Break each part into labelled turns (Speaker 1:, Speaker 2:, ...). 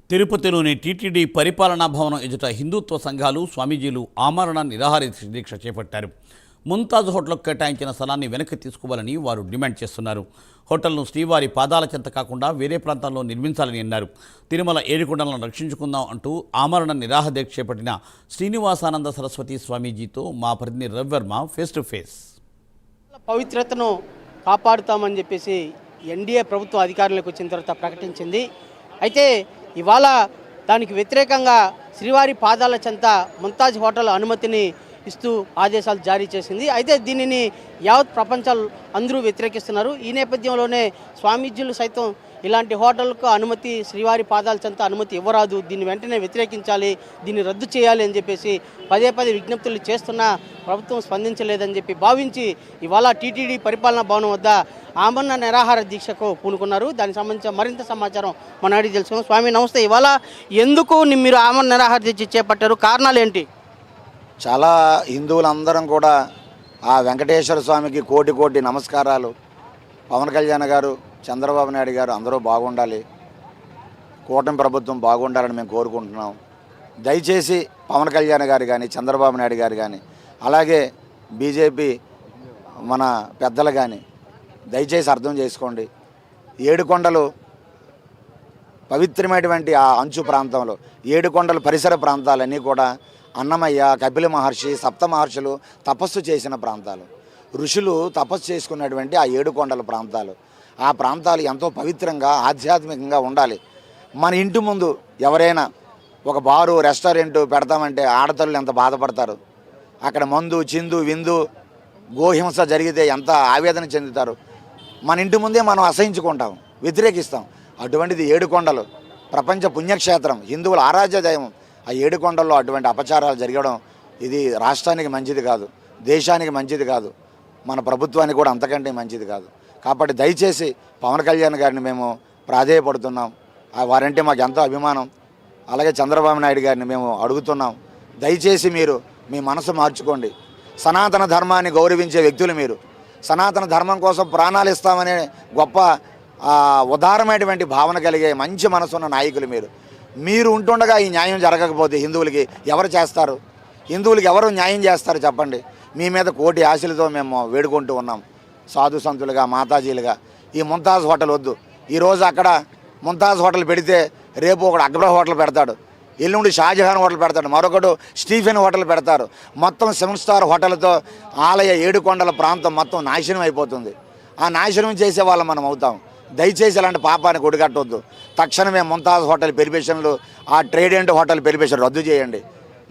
Speaker 1: తిరుపతిలోని టీటీడీ పరిపాలనా భవనం ఎదుట హిందుత్వ సంఘాలు స్వామీజీలు ఆమరణ నిరాహార దీక్ష చేపట్టారు. ముంతాజ్ హోటల్కు కేటాయించిన స్థలాన్ని వెనక్కి తీసుకోవాలని వారు డిమాండ్ చేస్తున్నారు. హోటల్ను శ్రీవారి పాదాల చెంత కాకుండా వేరే ప్రాంతాల్లో నిర్మించాలని అన్నారు. తిరుమల ఏడుకొండలను రక్షించుకుందాం అంటూ ఆమరణ నిరాహార దీక్ష చేపట్టిన శ్రీనివాసానంద సరస్వతి స్వామీజీతో మా ప్రతినిధి రవివర్మ ఫేస్ టు ఫేస్.
Speaker 2: పవిత్రతను కాపాడుతామని చెప్పేసి ఎన్డీఏ ప్రభుత్వం అధికారంలోకి వచ్చిన తర్వాత ప్రకటించింది. అయితే ఇవాళ దానికి వ్యతిరేకంగా శ్రీవారి పాదాల చెంత ముంతాజ్ హోటల్ అనుమతిని ఇస్తూ ఆదేశాలు జారీ చేసింది. అయితే దీనిని యావత్ ప్రపంచాలు అందరూ వ్యతిరేకిస్తున్నారు. ఈ నేపథ్యంలోనే స్వామీజీలు సైతం ఇలాంటి హోటల్కు అనుమతి, శ్రీవారి పాదాల చెంత అనుమతి ఇవ్వరాదు, దీన్ని వెంటనే వ్యతిరేకించాలి, దీన్ని రద్దు చేయాలి అని చెప్పేసి పదే విజ్ఞప్తులు చేస్తున్నా ప్రభుత్వం స్పందించలేదని చెప్పి భావించి ఇవాళ టీటీడీ పరిపాలనా భవనం వద్ద ఆమరణ నిరాహార దీక్షకు పూనుకున్నారు. దానికి సంబంధించిన మరింత సమాచారం మన అడిగి తెలుసుకున్నాం. స్వామి నమస్తే, ఇవాళ ఎందుకు మీరు ఆమరణ నిరాహార దీక్ష చేపట్టారు, కారణాలు ఏంటి?
Speaker 3: చాలా హిందువులందరం కూడా ఆ వెంకటేశ్వర స్వామికి కోటి నమస్కారాలు. పవన్ కళ్యాణ్ గారు, చంద్రబాబు నాయుడు గారు అందరూ బాగుండాలి, కూటమి ప్రభుత్వం బాగుండాలని మేము కోరుకుంటున్నాం. దయచేసి పవన్ కళ్యాణ్ గారు కానీ, చంద్రబాబు నాయుడు గారు కానీ, అలాగే బీజేపీ మన పెద్దలు కానీ దయచేసి అర్థం చేసుకోండి. ఏడుకొండలు పవిత్రమైనటువంటి ఆ అంచు ప్రాంతంలో, ఏడుకొండల పరిసర ప్రాంతాలన్నీ కూడా అన్నమయ్య, కపిల మహర్షి, సప్త మహర్షులు తపస్సు చేసిన ప్రాంతాలు, ఋషులు తపస్సు చేసుకున్నటువంటి ఆ ఏడుకొండల ప్రాంతాలు. ఆ ప్రాంతాలు ఎంతో పవిత్రంగా, ఆధ్యాత్మికంగా ఉండాలి. మన ఇంటి ముందు ఎవరైనా ఒక బారు, రెస్టారెంట్ పెడతామంటే ఆడతల్లు ఎంత బాధపడతారు. అక్కడ మందు, చిందు, విందు, గోహింస జరిగితే ఎంత ఆవేదన చెందుతారు. మన ఇంటి ముందే మనం అసహించుకుంటాం, వ్యతిరేకిస్తాం. అటువంటిది ఏడుకొండలు ప్రపంచ పుణ్యక్షేత్రం, హిందువుల ఆరాధ్య దైవం. ఆ ఏడుకొండల్లో అటువంటి అపచారాలు జరగడం ఇది రాష్ట్రానికి మంచిది కాదు, దేశానికి మంచిది కాదు, మన ప్రభుత్వానికి కూడా అంతకంటే మంచిది కాదు. కాబట్టి దయచేసి పవన్ కళ్యాణ్ గారిని మేము ప్రాధేయపడుతున్నాం. వారంటే మాకు ఎంతో అభిమానం. అలాగే చంద్రబాబు నాయుడు గారిని మేము అడుగుతున్నాం, దయచేసి మీరు మీ మనసు మార్చుకోండి. సనాతన ధర్మాన్ని గౌరవించే వ్యక్తులు మీరు, సనాతన ధర్మం కోసం ప్రాణాలు ఇస్తామనే గొప్ప ఉదారమైనటువంటి భావన కలిగే మంచి మనసున్న నాయకులు మీరు ఉంటుండగా ఈ న్యాయం జరగకపోతే హిందువులకి ఎవరు చేస్తారు? హిందువులకి ఎవరు న్యాయం చేస్తారు చెప్పండి? మీ మీద కోటి ఆశలతో మేము వేడుకుంటూ ఉన్నాం, సాధు సంతులుగా, మాతాజీలుగా. ఈ ముంతాజ్ హోటల్ వద్దు. ఈరోజు అక్కడ ముంతాజ్ హోటల్ పెడితే రేపు ఒకడు అక్బర్ హోటల్ పెడతాడు, ఎల్లుండి షాజహాన్ హోటల్ పెడతాడు, మరొకడు స్టీఫెన్ హోటల్ పెడతారు. మొత్తం 7 స్టార్ హోటల్తో ఆలయ ఏడుకొండల ప్రాంతం మొత్తం నాశనం అయిపోతుంది. ఆ నాశనం చేసే వాళ్ళం మనం అవుతాం. దయచేసి అలాంటి పాపాన్ని కొడిగట్టవద్దు. తక్షణమే ముంతాజ్ హోటల్ పెర్మిషన్లు, ఆ ట్రేడెంట్ హోటల్ పెర్మిషన్ రద్దు చేయండి.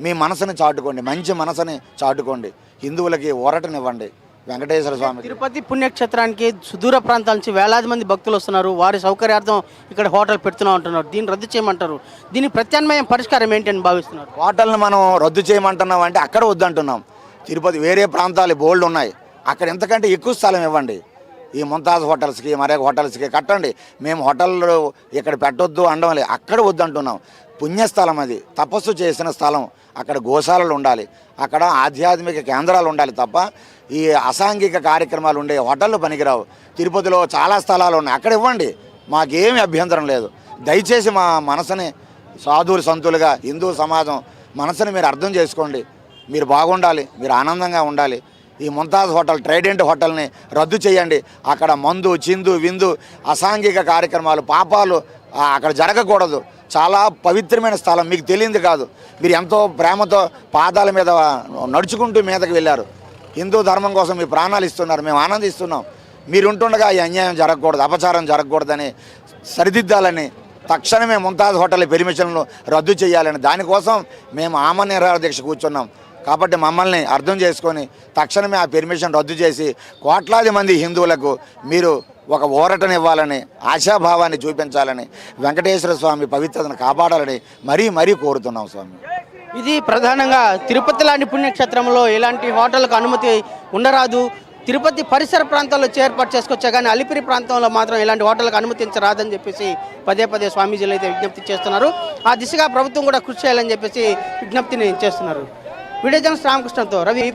Speaker 3: మీ మనసుని చాటుకోండి, మంచి మనసుని చాటుకోండి, హిందువులకి ఊరటనివ్వండి. వెంకటేశ్వర స్వామి
Speaker 2: తిరుపతి పుణ్యక్షేత్రానికి సుదూర ప్రాంతాల నుంచి వేలాది మంది భక్తులు వస్తున్నారు. వారి సౌకర్యార్థం ఇక్కడ హోటల్ పెడుతున్నాం అంటున్నారు. దీన్ని రద్దు చేయమంటారు. దీని ప్రత్యామ్నాయం పరిష్కారం ఏంటని భావిస్తున్నారు?
Speaker 3: హోటల్ని మనం రద్దు చేయమంటున్నాం అంటే అక్కడ వద్దంటున్నాం. తిరుపతి వేరే ప్రాంతాలు బోల్డ్ ఉన్నాయి, అక్కడ ఎంతకంటే ఎక్కువ స్థలం ఇవ్వండి. ఈ ముంతాజ్ హోటల్స్కి, మరే హోటల్స్కి కట్టండి. మేము హోటళ్ళు ఇక్కడ పెట్టొద్దు అనడం లేదు, అక్కడ వద్దంటున్నాం. పుణ్యస్థలం అది, తపస్సు చేసిన స్థలం. అక్కడ గోశాలలు ఉండాలి, అక్కడ ఆధ్యాత్మిక కేంద్రాలు ఉండాలి తప్ప ఈ అసాంఘిక కార్యక్రమాలు ఉండే హోటళ్ళు పనికిరావు. తిరుపతిలో చాలా స్థలాలు ఉన్నాయి, అక్కడ ఇవ్వండి, మాకేమీ అభ్యంతరం లేదు. దయచేసి మా మనసుని సాధువులు సంతులుగా హిందూ సమాజం మనసుని మీరు అర్థం చేసుకోండి. మీరు బాగుండాలి, మీరు ఆనందంగా ఉండాలి. ఈ ముంతాజ్ హోటల్, ట్రైడెంట్ హోటల్ని రద్దు చేయండి. అక్కడ మందు, చిందు, విందు, అసాంఘిక కార్యక్రమాలు, పాపాలు అక్కడ జరగకూడదు. చాలా పవిత్రమైన స్థలం, మీకు తెలియంది కాదు. మీరు ఎంతో ప్రేమతో పాదాల మీద నడుచుకుంటూ మీదకి వెళ్ళారు. హిందూ ధర్మం కోసం మీ ప్రాణాలు ఇస్తున్నారు, మేము ఆనందిస్తున్నాం. మీరు ఉంటుండగా ఈ అన్యాయం జరగకూడదు, అపచారం జరగకూడదని సరిదిద్దాలని, తక్షణమే ముంతాజ్ హోటల్ పెర్మిషన్లు రద్దు చేయాలని, దానికోసం మేము ఆమరణ నిరాహార దీక్ష కూర్చున్నాం. కాబట్టి మమ్మల్ని అర్థం చేసుకొని తక్షణమే ఆ పెర్మిషన్ రద్దు చేసి కోట్లాది మంది హిందువులకు మీరు ఒక ఊరటనివ్వాలని, ఆశాభావాన్ని చూపించాలని, వెంకటేశ్వర స్వామి పవిత్రతను కాపాడాలని మరీ కోరుతున్నాం స్వామి.
Speaker 2: ఇది ప్రధానంగా తిరుపతి లాంటి పుణ్యక్షేత్రంలో ఎలాంటి హోటల్కు అనుమతి ఉండరాదు. తిరుపతి పరిసర ప్రాంతాల్లో ఏర్పాటు చేసుకొచ్చా కానీ అలిపిరి ప్రాంతంలో మాత్రం ఇలాంటి హోటల్కి అనుమతించరాదని చెప్పేసి పదే స్వామీజీలు అయితే విజ్ఞప్తి చేస్తున్నారు. ఆ దిశగా ప్రభుత్వం కూడా కృషి చేయాలని చెప్పేసి విజ్ఞప్తిని చేస్తున్నారు. వీడియో జర్నలిస్ట్ రామకృష్ణతో రవి.